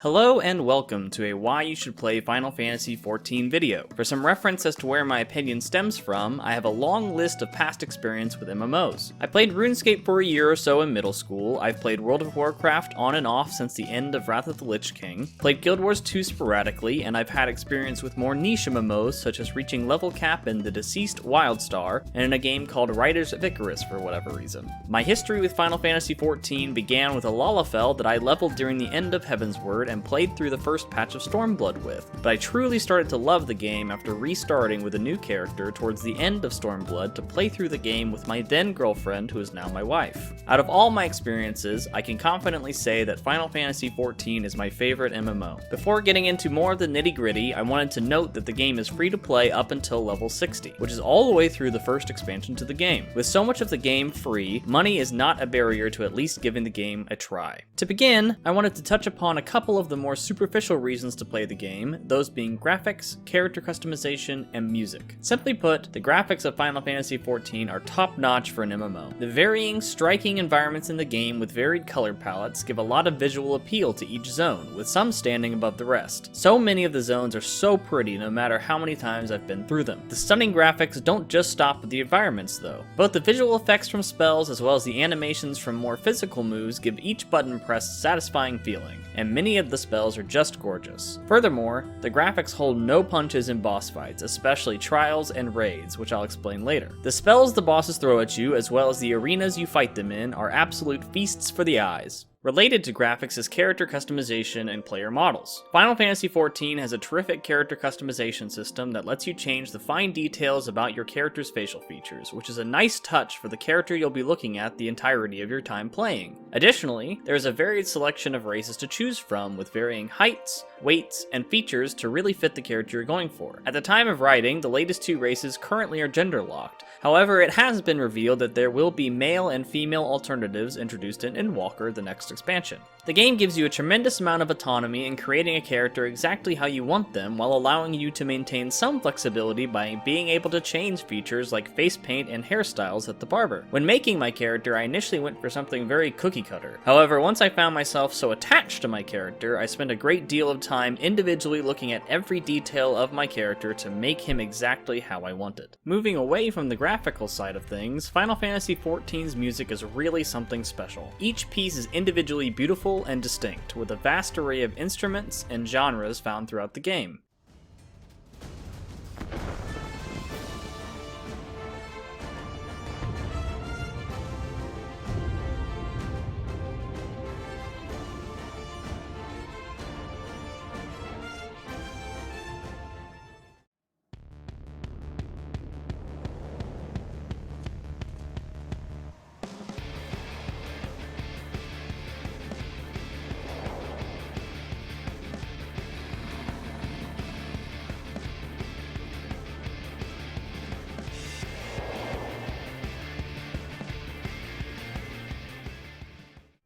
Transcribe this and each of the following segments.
Hello and welcome to a Why You Should Play Final Fantasy XIV video. For some reference as to where my opinion stems from, I have a long list of past experience with MMOs. I played RuneScape for a year or so in middle school, I've played World of Warcraft on and off since the end of Wrath of the Lich King, played Guild Wars 2 sporadically, and I've had experience with more niche MMOs such as reaching level cap in the deceased Wildstar, and in a game called Riders of Icarus for whatever reason. My history with Final Fantasy XIV began with a Lalafell that I leveled during the end of Heavensward and played through the first patch of Stormblood with, but I truly started to love the game after restarting with a new character towards the end of Stormblood to play through the game with my then girlfriend who is now my wife. Out of all my experiences, I can confidently say that Final Fantasy XIV is my favorite MMO. Before getting into more of the nitty-gritty, I wanted to note that the game is free to play up until level 60, which is all the way through the first expansion to the game. With so much of the game free, money is not a barrier to at least giving the game a try. To begin, I wanted to touch upon a couple of the more superficial reasons to play the game, those being graphics, character customization, and music. Simply put, the graphics of Final Fantasy XIV are top-notch for an MMO. The varying, striking environments in the game with varied color palettes give a lot of visual appeal to each zone, with some standing above the rest. So many of the zones are so pretty no matter how many times I've been through them. The stunning graphics don't just stop with the environments though. Both the visual effects from spells as well as the animations from more physical moves give each button press a satisfying feeling, and many of the spells are just gorgeous. Furthermore, the graphics hold no punches in boss fights, especially trials and raids, which I'll explain later. The spells the bosses throw at you, as well as the arenas you fight them in, are absolute feasts for the eyes. Related to graphics is character customization and player models. Final Fantasy XIV has a terrific character customization system that lets you change the fine details about your character's facial features, which is a nice touch for the character you'll be looking at the entirety of your time playing. Additionally, there is a varied selection of races to choose from, with varying heights, weights, and features to really fit the character you're going for. At the time of writing, the latest two races currently are gender locked. However, it has been revealed that there will be male and female alternatives introduced in Endwalker, the next expansion. The game gives you a tremendous amount of autonomy in creating a character exactly how you want them, while allowing you to maintain some flexibility by being able to change features like face paint and hairstyles at the barber. When making my character, I initially went for something very cookie cutter. However, once I found myself so attached to my character, I spent a great deal of time individually looking at every detail of my character to make him exactly how I wanted. Moving away from the graphical side of things, Final Fantasy XIV's music is really something special. Each piece is individually beautiful and distinct, with a vast array of instruments and genres found throughout the game.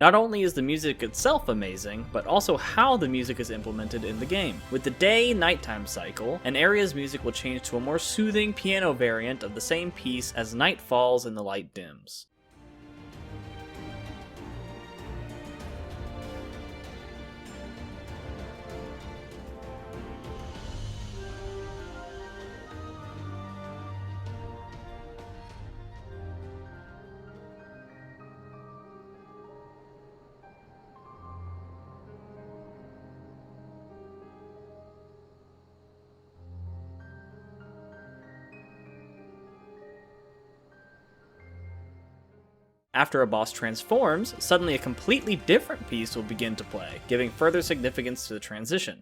Not only is the music itself amazing, but also how the music is implemented in the game. With the day-nighttime cycle, an area's music will change to a more soothing piano variant of the same piece as night falls and the light dims. After a boss transforms, suddenly a completely different piece will begin to play, giving further significance to the transition.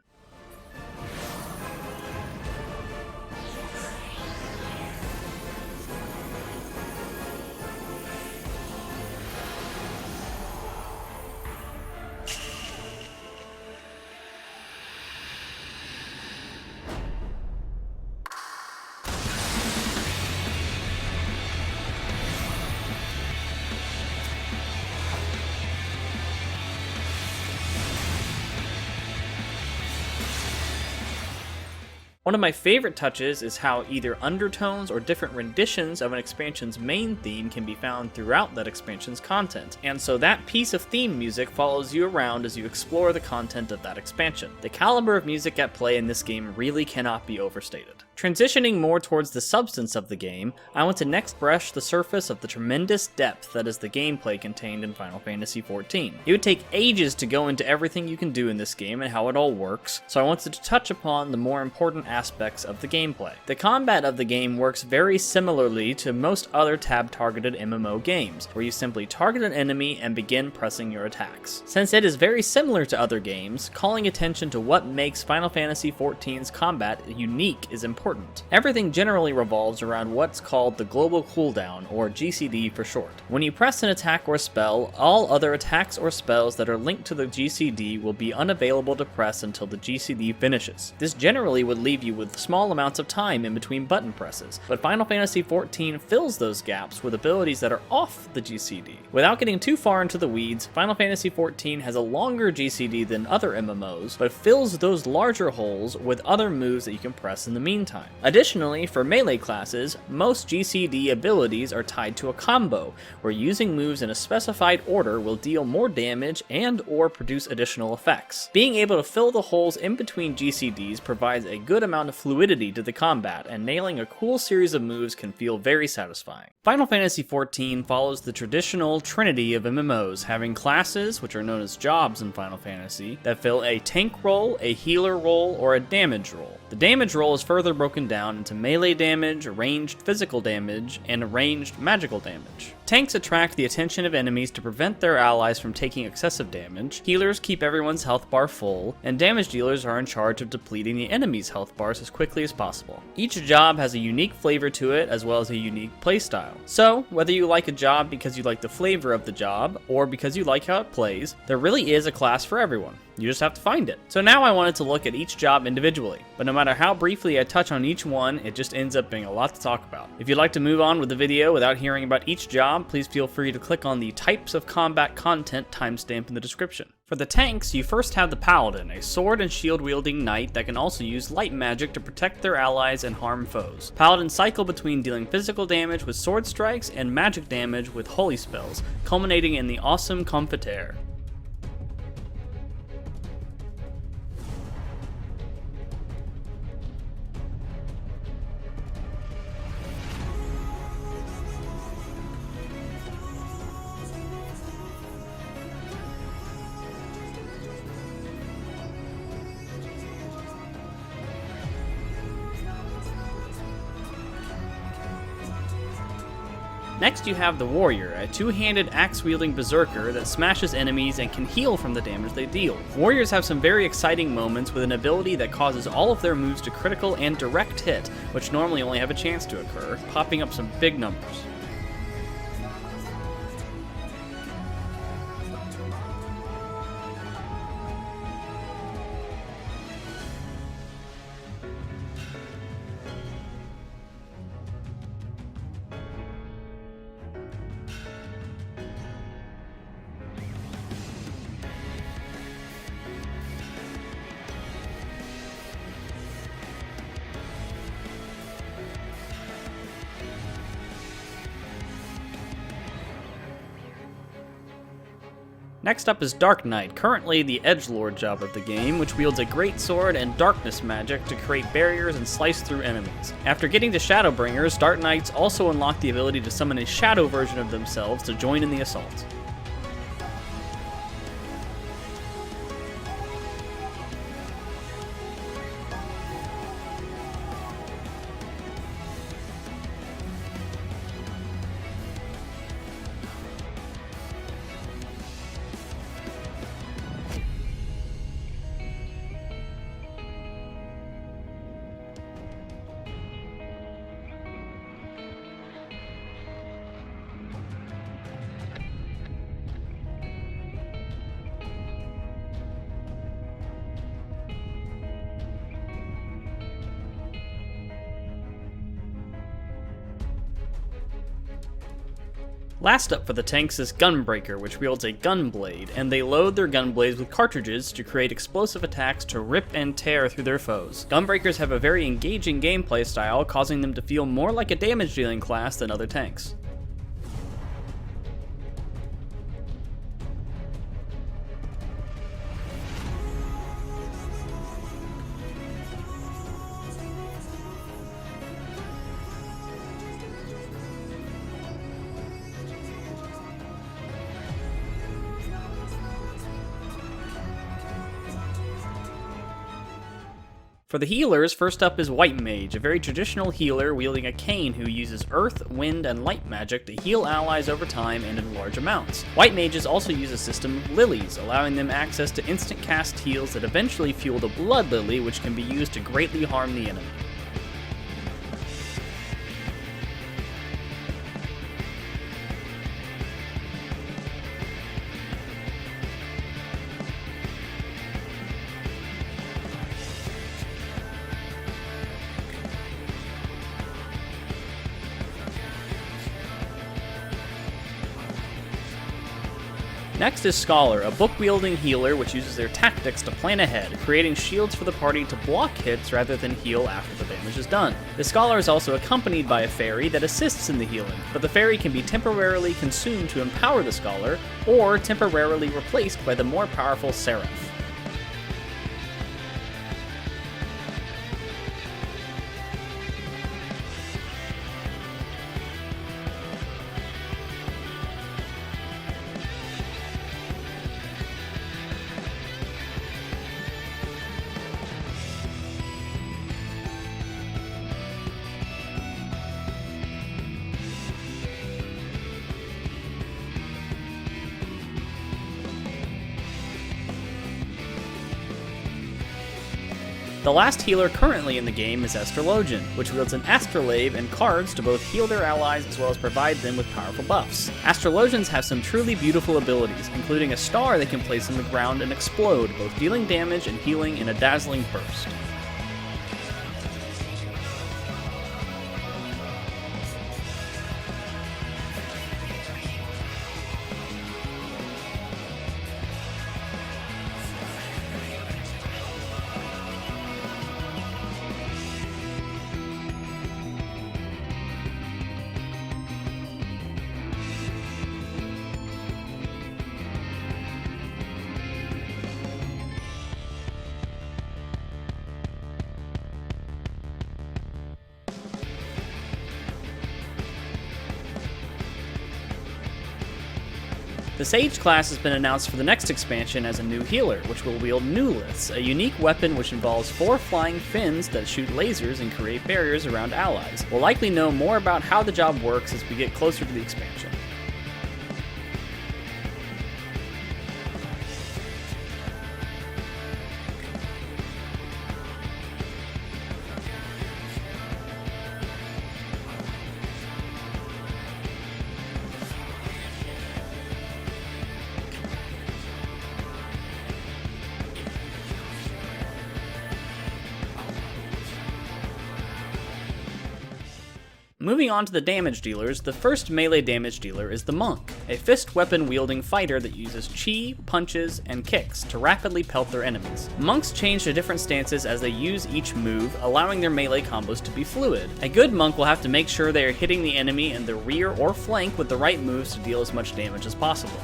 One of my favorite touches is how either undertones or different renditions of an expansion's main theme can be found throughout that expansion's content, and so that piece of theme music follows you around as you explore the content of that expansion. The caliber of music at play in this game really cannot be overstated. Transitioning more towards the substance of the game, I want to next brush the surface of the tremendous depth that is the gameplay contained in Final Fantasy XIV. It would take ages to go into everything you can do in this game and how it all works, so I wanted to touch upon the more important aspects of the gameplay. The combat of the game works very similarly to most other tab-targeted MMO games, where you simply target an enemy and begin pressing your attacks. Since it is very similar to other games, calling attention to what makes Final Fantasy XIV's combat unique is important. Everything generally revolves around what's called the global cooldown, or GCD for short. When you press an attack or spell, all other attacks or spells that are linked to the GCD will be unavailable to press until the GCD finishes. This generally would leave you with small amounts of time in between button presses, but Final Fantasy XIV fills those gaps with abilities that are off the GCD. Without getting too far into the weeds, Final Fantasy XIV has a longer GCD than other MMOs, but fills those larger holes with other moves that you can press in the meantime. Additionally, for melee classes, most GCD abilities are tied to a combo, where using moves in a specified order will deal more damage and/or produce additional effects. Being able to fill the holes in between GCDs provides a good amount of fluidity to the combat, and nailing a cool series of moves can feel very satisfying. Final Fantasy XIV follows the traditional trinity of MMOs, having classes, which are known as jobs in Final Fantasy, that fill a tank role, a healer role, or a damage role. The damage role is further broken down into melee damage, ranged physical damage, and ranged magical damage. Tanks attract the attention of enemies to prevent their allies from taking excessive damage, healers keep everyone's health bar full, and damage dealers are in charge of depleting the enemy's health bars as quickly as possible. Each job has a unique flavor to it as well as a unique playstyle. So, whether you like a job because you like the flavor of the job, or because you like how it plays, there really is a class for everyone. You just have to find it. So now I wanted to look at each job individually, but no matter how briefly I touch on each one, it just ends up being a lot to talk about. If you'd like to move on with the video without hearing about each job, please feel free to click on the types of combat content timestamp in the description. For the tanks, you first have the Paladin, a sword and shield wielding knight that can also use light magic to protect their allies and harm foes. Paladins cycle between dealing physical damage with sword strikes and magic damage with holy spells, culminating in the awesome Comforter. Next you have the Warrior, a two-handed axe-wielding berserker that smashes enemies and can heal from the damage they deal. Warriors have some very exciting moments with an ability that causes all of their moves to critical and direct hit, which normally only have a chance to occur, popping up some big numbers. Next up is Dark Knight, currently the edgelord job of the game, which wields a great sword and darkness magic to create barriers and slice through enemies. After getting to Shadowbringers, Dark Knights also unlock the ability to summon a shadow version of themselves to join in the assault. Last up for the tanks is Gunbreaker, which wields a gun blade, and they load their gun blades with cartridges to create explosive attacks to rip and tear through their foes. Gunbreakers have a very engaging gameplay style, causing them to feel more like a damage dealing class than other tanks. For the healers, first up is White Mage, a very traditional healer wielding a cane who uses earth, wind, and light magic to heal allies over time and in large amounts. White Mages also use a system of lilies, allowing them access to instant cast heals that eventually fuel the Blood Lily, which can be used to greatly harm the enemy. Next is Scholar, a book-wielding healer which uses their tactics to plan ahead, creating shields for the party to block hits rather than heal after the damage is done. The Scholar is also accompanied by a fairy that assists in the healing, but the fairy can be temporarily consumed to empower the Scholar, or temporarily replaced by the more powerful Seraph. The last healer currently in the game is Astrologian, which wields an astrolabe and cards to both heal their allies as well as provide them with powerful buffs. Astrologians have some truly beautiful abilities, including a star they can place on the ground and explode, both dealing damage and healing in a dazzling burst. The Sage class has been announced for the next expansion as a new healer, which will wield Newliths, a unique weapon which involves 4 flying fins that shoot lasers and create barriers around allies. We'll likely know more about how the job works as we get closer to the expansion. Moving on to the damage dealers, the first melee damage dealer is the Monk, a fist weapon wielding fighter that uses chi, punches, and kicks to rapidly pelt their enemies. Monks change to different stances as they use each move, allowing their melee combos to be fluid. A good monk will have to make sure they are hitting the enemy in the rear or flank with the right moves to deal as much damage as possible.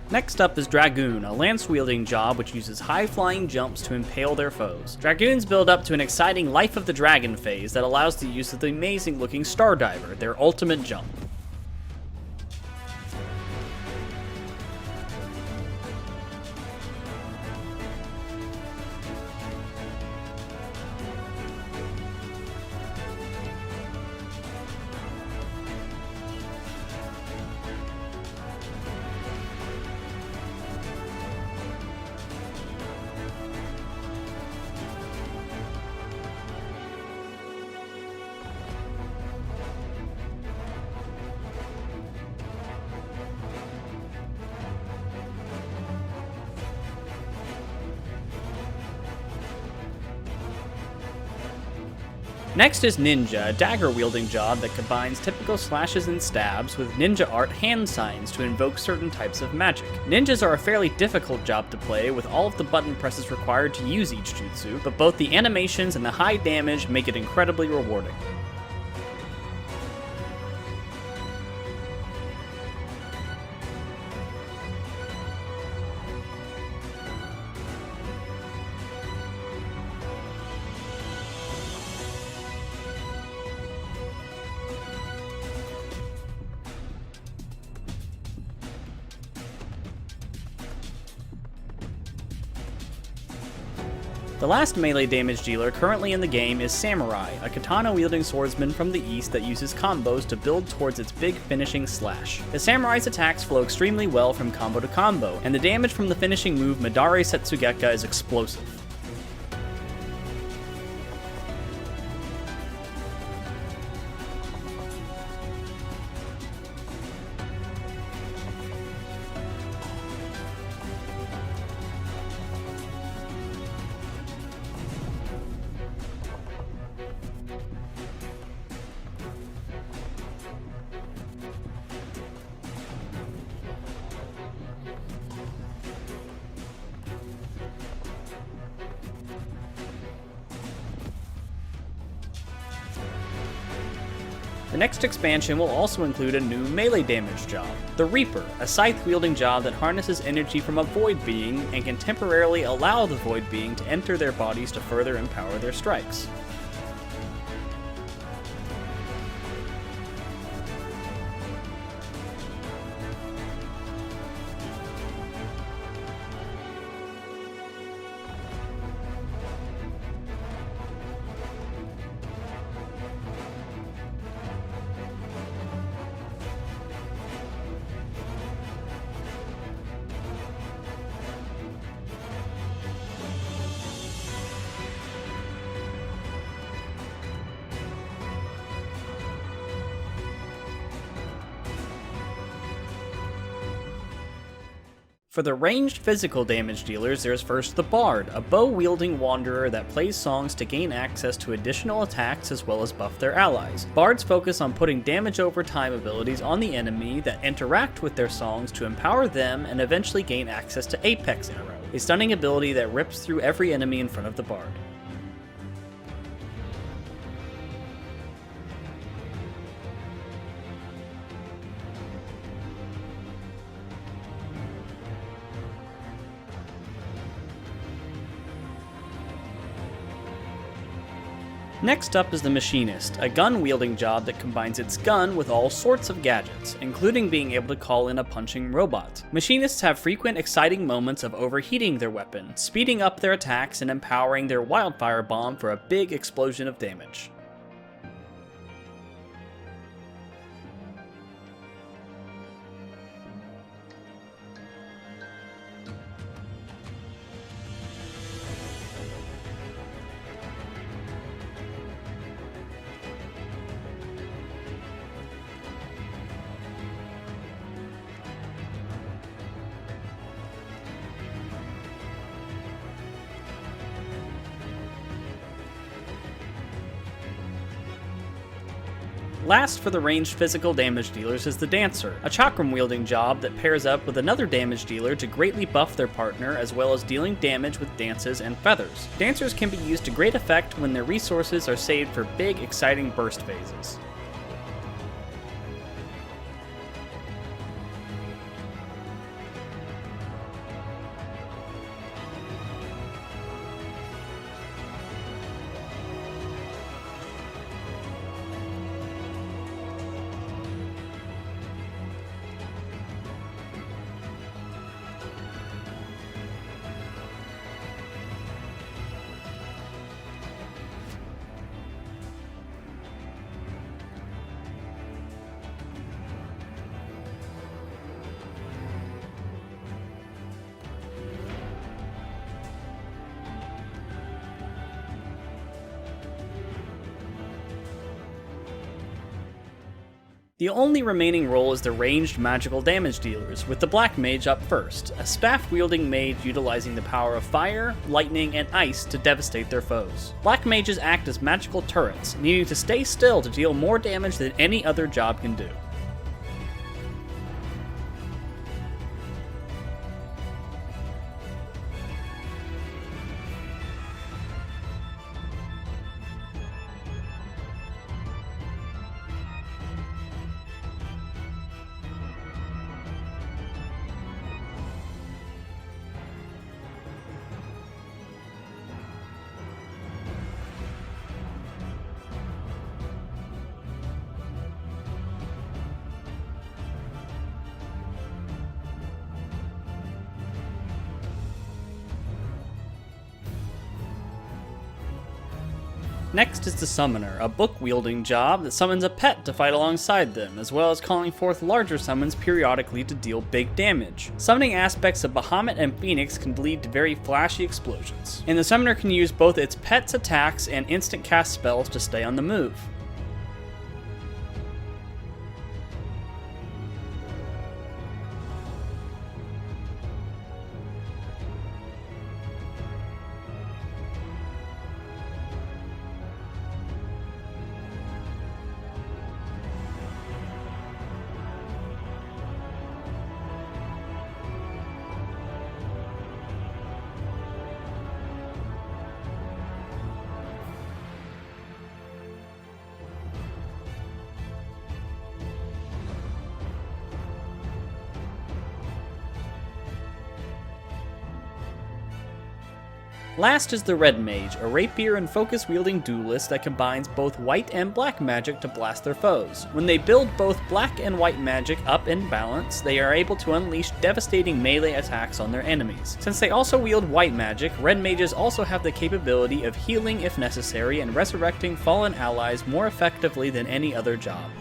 Next up is Dragoon, a lance-wielding job which uses high-flying jumps to impale their foes. Dragoons build up to an exciting Life of the Dragon phase that allows the use of the amazing-looking Star Diver, their ultimate jump. Next is Ninja, a dagger-wielding job that combines typical slashes and stabs with ninja art hand signs to invoke certain types of magic. Ninjas are a fairly difficult job to play, with all of the button presses required to use each jutsu, but both the animations and the high damage make it incredibly rewarding. The last melee damage dealer currently in the game is Samurai, a katana-wielding swordsman from the east that uses combos to build towards its big finishing slash. The Samurai's attacks flow extremely well from combo to combo, and the damage from the finishing move Madare Setsugeka is explosive. The next expansion will also include a new melee damage job, the Reaper, a scythe-wielding job that harnesses energy from a Void Being and can temporarily allow the Void Being to enter their bodies to further empower their strikes. For the ranged physical damage dealers, there's first the Bard, a bow-wielding wanderer that plays songs to gain access to additional attacks as well as buff their allies. Bards focus on putting damage over time abilities on the enemy that interact with their songs to empower them and eventually gain access to Apex Arrow, a stunning ability that rips through every enemy in front of the Bard. Next up is the Machinist, a gun-wielding job that combines its gun with all sorts of gadgets, including being able to call in a punching robot. Machinists have frequent exciting moments of overheating their weapon, speeding up their attacks and empowering their wildfire bomb for a big explosion of damage. Last for the ranged physical damage dealers is the Dancer, a chakram-wielding job that pairs up with another damage dealer to greatly buff their partner as well as dealing damage with dances and feathers. Dancers can be used to great effect when their resources are saved for big, exciting burst phases. The only remaining role is the ranged magical damage dealers, with the Black Mage up first, a staff-wielding mage utilizing the power of fire, lightning, and ice to devastate their foes. Black Mages act as magical turrets, needing to stay still to deal more damage than any other job can do. Next is the Summoner, a book-wielding job that summons a pet to fight alongside them, as well as calling forth larger summons periodically to deal big damage. Summoning aspects of Bahamut and Phoenix can lead to very flashy explosions, and the Summoner can use both its pet's attacks and instant cast spells to stay on the move. Last is the Red Mage, a rapier and focus-wielding duelist that combines both white and black magic to blast their foes. When they build both black and white magic up in balance, they are able to unleash devastating melee attacks on their enemies. Since they also wield white magic, Red Mages also have the capability of healing if necessary and resurrecting fallen allies more effectively than any other job.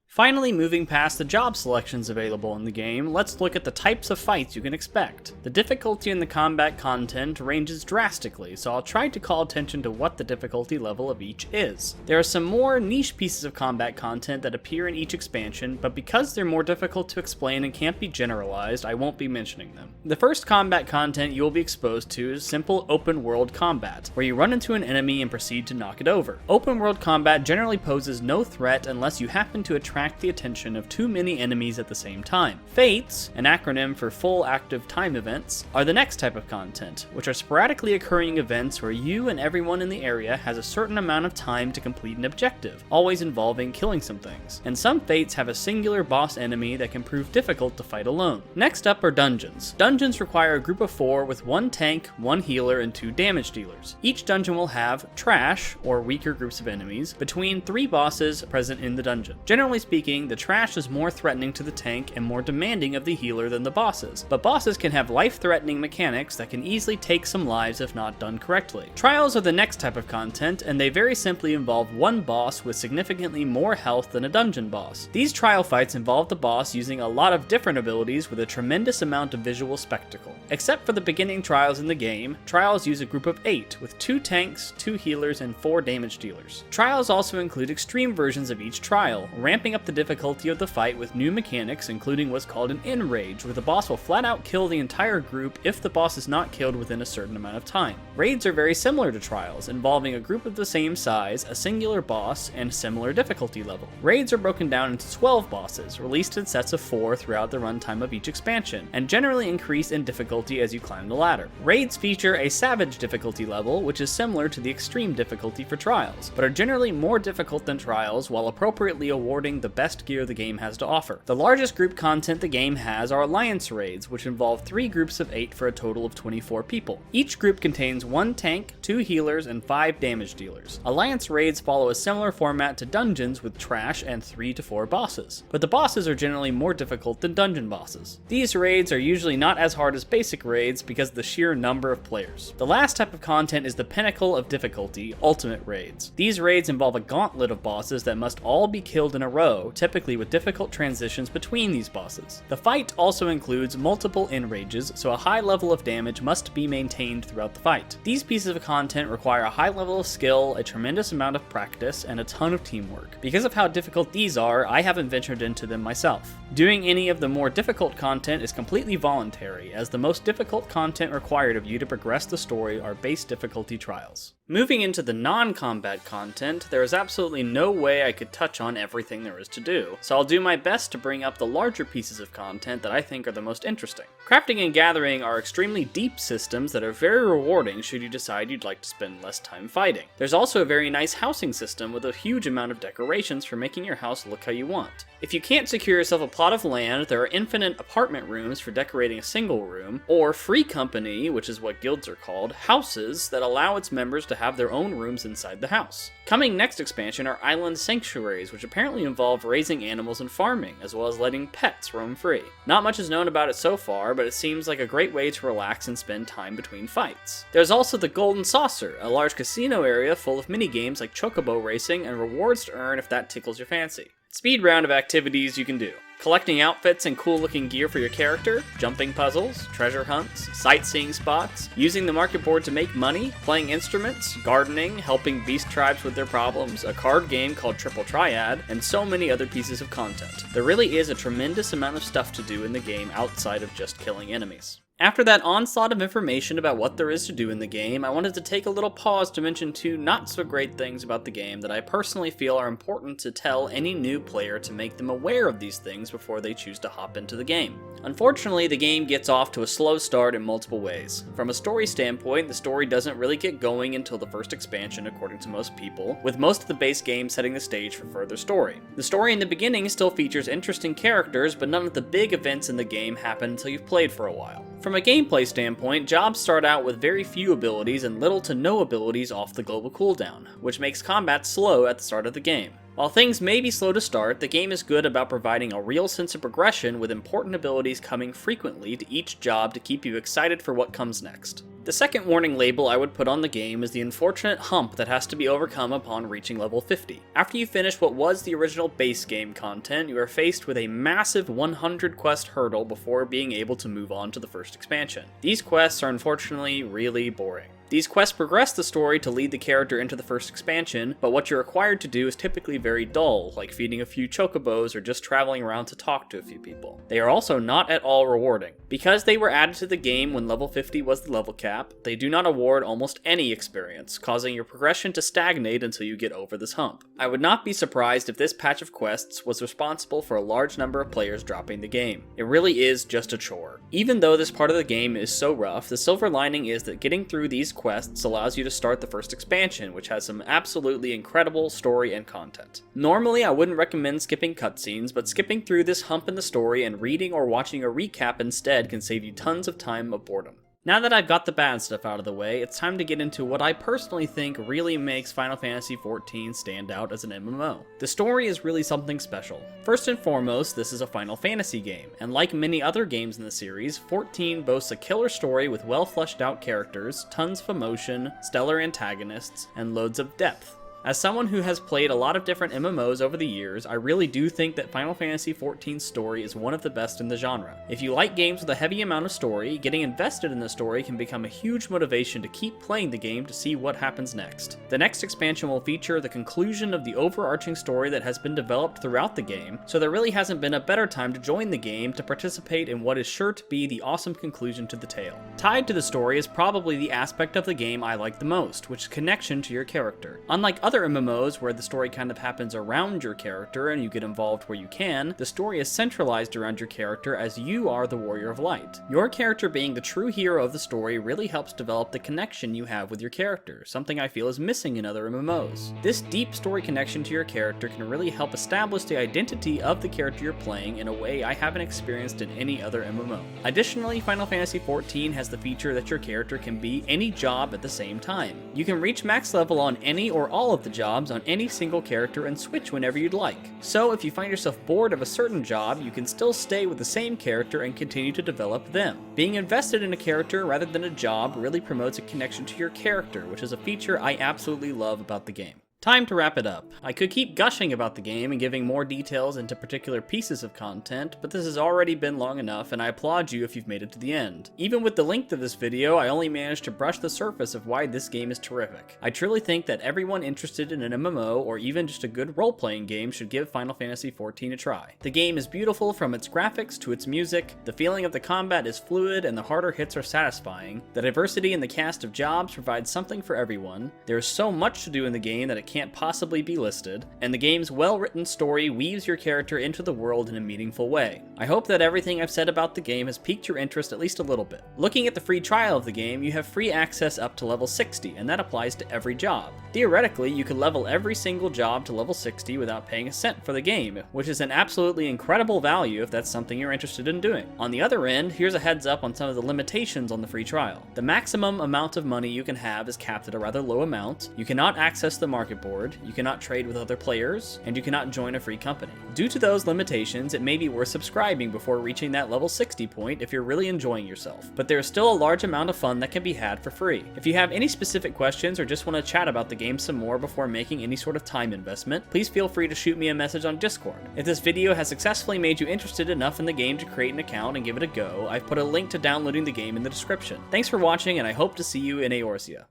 Finally, moving past the job selections available in the game, let's look at the types of fights you can expect. The difficulty in the combat content ranges drastically, so I'll try to call attention to what the difficulty level of each is. There are some more niche pieces of combat content that appear in each expansion, but because they're more difficult to explain and can't be generalized, I won't be mentioning them. The first combat content you will be exposed to is simple open world combat, where you run into an enemy and proceed to knock it over. Open world combat generally poses no threat unless you happen to attract the attention of too many enemies at the same time. Fates, an acronym for full active time events, are the next type of content, which are sporadically occurring events where you and everyone in the area has a certain amount of time to complete an objective, always involving killing some things. And some fates have a singular boss enemy that can prove difficult to fight alone. Next up are dungeons. Dungeons require a group of 4 with 1 tank, 1 healer, and 2 damage dealers. Each dungeon will have trash, or weaker groups of enemies, between 3 bosses present in the dungeon. Generally speaking, the trash is more threatening to the tank and more demanding of the healer than the bosses, but bosses can have life-threatening mechanics that can easily take some lives if not done correctly. Trials are the next type of content, and they very simply involve 1 boss with significantly more health than a dungeon boss. These trial fights involve the boss using a lot of different abilities with a tremendous amount of visual spectacle. Except for the beginning trials in the game, trials use a group of 8, with 2 tanks, 2 healers, and 4 damage dealers. Trials also include extreme versions of each trial, ramping up the difficulty of the fight with new mechanics, including what's called an enrage, where the boss will flat out kill the entire group if the boss is not killed within a certain amount of time. Raids are very similar to trials, involving a group of the same size, a singular boss, and similar difficulty level. Raids are broken down into 12 bosses, released in sets of 4 throughout the runtime of each expansion, and generally increase in difficulty as you climb the ladder. Raids feature a savage difficulty level, which is similar to the extreme difficulty for trials, but are generally more difficult than trials while appropriately awarding the the best gear the game has to offer. The largest group content the game has are Alliance raids, which involve 3 groups of 8 for a total of 24 people. Each group contains 1 tank, 2 healers, and 5 damage dealers. Alliance raids follow a similar format to dungeons with trash and 3 to 4 bosses, but the bosses are generally more difficult than dungeon bosses. These raids are usually not as hard as basic raids because of the sheer number of players. The last type of content is the pinnacle of difficulty, ultimate raids. These raids involve a gauntlet of bosses that must all be killed in a row, typically with difficult transitions between these bosses. The fight also includes multiple enrages, so a high level of damage must be maintained throughout the fight. These pieces of content require a high level of skill, a tremendous amount of practice, and a ton of teamwork. Because of how difficult these are, I haven't ventured into them myself. Doing any of the more difficult content is completely voluntary, as the most difficult content required of you to progress the story are base difficulty trials. Moving into the non-combat content, there is absolutely no way I could touch on everything there is to do, so I'll do my best to bring up the larger pieces of content that I think are the most interesting. Crafting and gathering are extremely deep systems that are very rewarding should you decide you'd like to spend less time fighting. There's also a very nice housing system with a huge amount of decorations for making your house look how you want. If you can't secure yourself a plot of land, there are infinite apartment rooms for decorating a single room, or free company, which is what guilds are called, houses that allow its members to have their own rooms inside the house. Coming next expansion are island sanctuaries, which apparently involve raising animals and farming, as well as letting pets roam free. Not much is known about it so far, but it seems like a great way to relax and spend time between fights. There's also the Golden Saucer, a large casino area full of minigames like chocobo racing and rewards to earn if that tickles your fancy. Speed round of activities you can do. Collecting outfits and cool looking gear for your character, jumping puzzles, treasure hunts, sightseeing spots, using the market board to make money, playing instruments, gardening, helping beast tribes with their problems, a card game called Triple Triad, and so many other pieces of content. There really is a tremendous amount of stuff to do in the game outside of just killing enemies. After that onslaught of information about what there is to do in the game, I wanted to take a little pause to mention 2 not so great things about the game that I personally feel are important to tell any new player to make them aware of these things before they choose to hop into the game. Unfortunately, the game gets off to a slow start in multiple ways. From a story standpoint, the story doesn't really get going until the first expansion according to most people, with most of the base game setting the stage for further story. The story in the beginning still features interesting characters, but none of the big events in the game happen until you've played for a while. From a gameplay standpoint, jobs start out with very few abilities and little to no abilities off the global cooldown, which makes combat slow at the start of the game. While things may be slow to start, the game is good about providing a real sense of progression with important abilities coming frequently to each job to keep you excited for what comes next. The second warning label I would put on the game is the unfortunate hump that has to be overcome upon reaching level 50. After you finish what was the original base game content, you are faced with a massive 100 quest hurdle before being able to move on to the first expansion. These quests are unfortunately really boring. These quests progress the story to lead the character into the first expansion, but what you're required to do is typically very dull, like feeding a few chocobos or just traveling around to talk to a few people. They are also not at all rewarding. Because they were added to the game when level 50 was the level cap, they do not award almost any experience, causing your progression to stagnate until you get over this hump. I would not be surprised if this patch of quests was responsible for a large number of players dropping the game. It really is just a chore. Even though this part of the game is so rough, the silver lining is that getting through these quests allows you to start the first expansion, which has some absolutely incredible story and content. Normally, I wouldn't recommend skipping cutscenes, but skipping through this hump in the story and reading or watching a recap instead can save you tons of time of boredom. Now that I've got the bad stuff out of the way, it's time to get into what I personally think really makes Final Fantasy XIV stand out as an MMO. The story is really something special. First and foremost, this is a Final Fantasy game, and like many other games in the series, 14 boasts a killer story with well fleshed out characters, tons of emotion, stellar antagonists, and loads of depth. As someone who has played a lot of different MMOs over the years, I really do think that Final Fantasy XIV's story is one of the best in the genre. If you like games with a heavy amount of story, getting invested in the story can become a huge motivation to keep playing the game to see what happens next. The next expansion will feature the conclusion of the overarching story that has been developed throughout the game, so there really hasn't been a better time to join the game to participate in what is sure to be the awesome conclusion to the tale. Tied to the story is probably the aspect of the game I like the most, which is connection to your character. Unlike other other MMOs where the story kind of happens around your character and you get involved where you can, the story is centralized around your character as you are the Warrior of Light. Your character being the true hero of the story really helps develop the connection you have with your character, something I feel is missing in other MMOs. This deep story connection to your character can really help establish the identity of the character you're playing in a way I haven't experienced in any other MMO. Additionally, Final Fantasy XIV has the feature that your character can be any job at the same time. You can reach max level on any or all of the jobs on any single character and switch whenever you'd like. So if you find yourself bored of a certain job, you can still stay with the same character and continue to develop them. Being invested in a character rather than a job really promotes a connection to your character, which is a feature I absolutely love about the game. Time to wrap it up. I could keep gushing about the game and giving more details into particular pieces of content, but this has already been long enough and I applaud you if you've made it to the end. Even with the length of this video, I only managed to brush the surface of why this game is terrific. I truly think that everyone interested in an MMO or even just a good role-playing game should give Final Fantasy XIV a try. The game is beautiful from its graphics to its music, the feeling of the combat is fluid and the harder hits are satisfying, the diversity in the cast of jobs provides something for everyone, there is so much to do in the game that it can't possibly be listed, and the game's well-written story weaves your character into the world in a meaningful way. I hope that everything I've said about the game has piqued your interest at least a little bit. Looking at the free trial of the game, you have free access up to level 60, and that applies to every job. Theoretically, you could level every single job to level 60 without paying a cent for the game, which is an absolutely incredible value if that's something you're interested in doing. On the other end, here's a heads up on some of the limitations on the free trial. The maximum amount of money you can have is capped at a rather low amount, you cannot access the market board, you cannot trade with other players, and you cannot join a free company. Due to those limitations, it may be worth subscribing before reaching that level 60 point if you're really enjoying yourself, but there's still a large amount of fun that can be had for free. If you have any specific questions or just want to chat about the game some more before making any sort of time investment, please feel free to shoot me a message on Discord. If this video has successfully made you interested enough in the game to create an account and give it a go, I've put a link to downloading the game in the description. Thanks for watching, and I hope to see you in Eorzea.